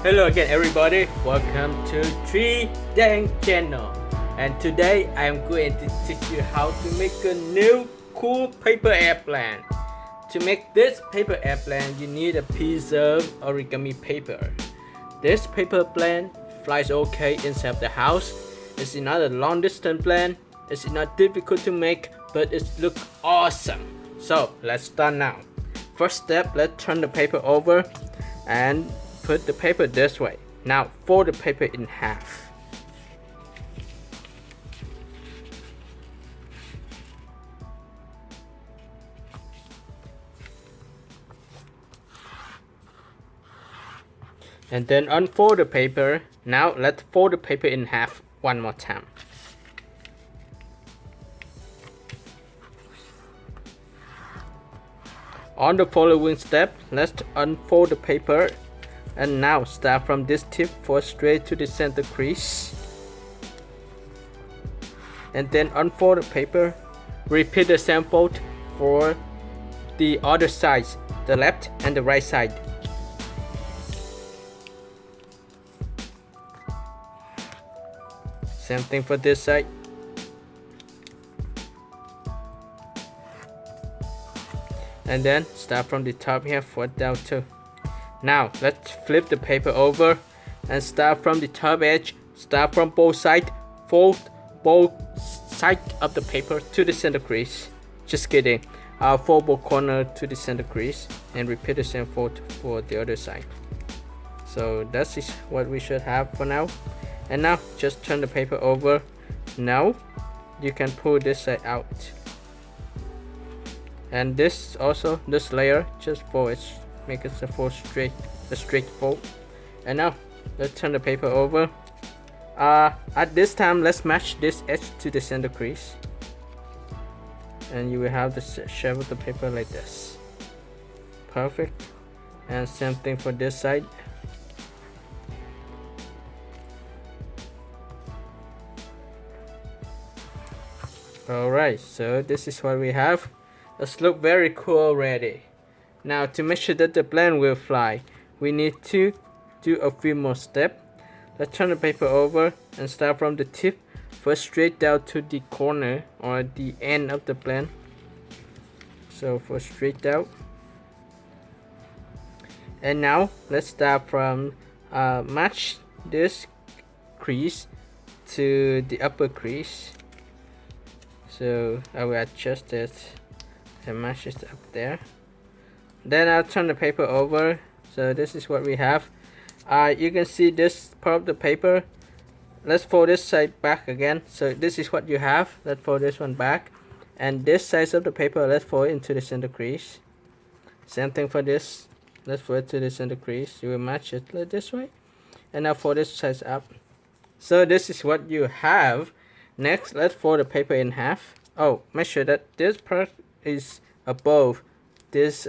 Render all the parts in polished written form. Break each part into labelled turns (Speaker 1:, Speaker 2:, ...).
Speaker 1: Hello again everybody, welcome to TriKdanG channel, and today I am going to teach you how to make a new cool paper airplane. To make this paper airplane you need a piece of origami paper. This paper plane flies okay inside the house. It's not a long distance plane, it's not difficult to make, but it looks awesome. So let's start now. First step, let's turn the paper over and put the paper this way. Now fold the paper in half. And then unfold the paper. Now let's fold the paper in half one more time. On the following step, let's unfold the paper. And now start from this tip for straight to the center crease. And then unfold the paper. Repeat the same fold for the other sides, the left and the right side. Same thing for this side. And then start from the top here, fold down too. Now let's flip the paper over and start from the top edge. Start from both sides. Fold both sides of the paper to the center crease. Just kidding. I'll fold both corners to the center crease and repeat the same fold for the other side. So that is what we should have for now. And now just turn the paper over. Now you can pull this side out. And this also, this layer, just fold it. Make it a straight fold. And now let's turn the paper over. At this time, let's match this edge to the center crease, and you will have the shape of the paper like this. Perfect. And same thing for this side. Alright, so this is what we have. It's look very cool already. Now to make sure that the plane will fly, we need to do a few more steps. Let's turn the paper over and start from the tip, first straight down to the corner or the end of the plane. So for straight down. And now let's start from match this crease to the upper crease. So I will adjust it and match it up there. Then I'll turn the paper over. So this is what we have. You can see this part of the paper. Let's fold this side back again. So this is what you have. Let's fold this one back. And this side of the paper, let's fold it into the center crease. Same thing for this. Let's fold it to the center crease. You will match it like this way. And now fold this side up. So this is what you have. Next, let's fold the paper in half. Oh, make sure that this part is above this.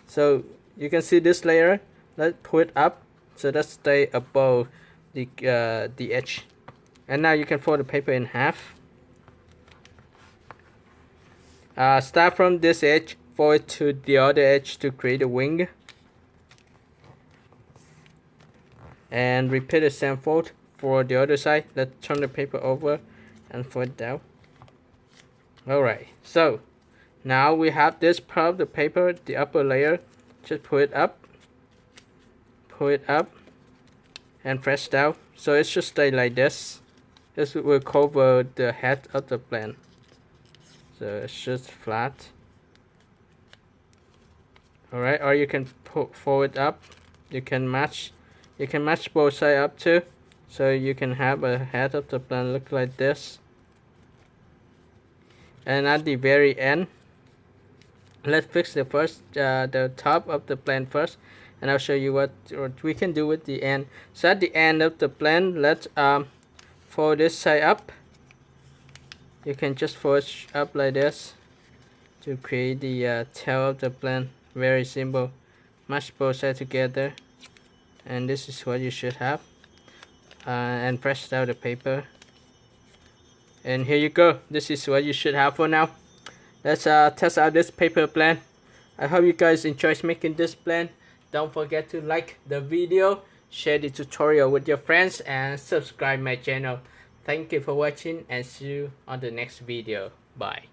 Speaker 1: So you can see this layer. Let's pull it up so that stay above the edge. And now you can fold the paper in half. Start from this edge, fold it to the other edge to create a wing. And repeat the same fold for the other side. Let's turn the paper over and fold it down. Alright, so now we have this part of the paper, the upper layer. Just pull it up, and press down. So it should stay like this. This will cover the head of the plane. So it's just flat. Alright, or you can fold it up. You can match both sides up too. So you can have a head of the plane look like this. And at the very end, let's fix the top of the plane first, and I'll show you what we can do with the end. So at the end of the plane, let's fold this side up. You can just fold it up like this to create the tail of the plane. Very simple. Match both sides together, and this is what you should have. And press down the paper. And here you go. This is what you should have for now. Let's test out this paper plane. I hope you guys enjoy making this plane. Don't forget to like the video, share the tutorial with your friends, and subscribe my channel. Thank you for watching, and see you on the next video. Bye.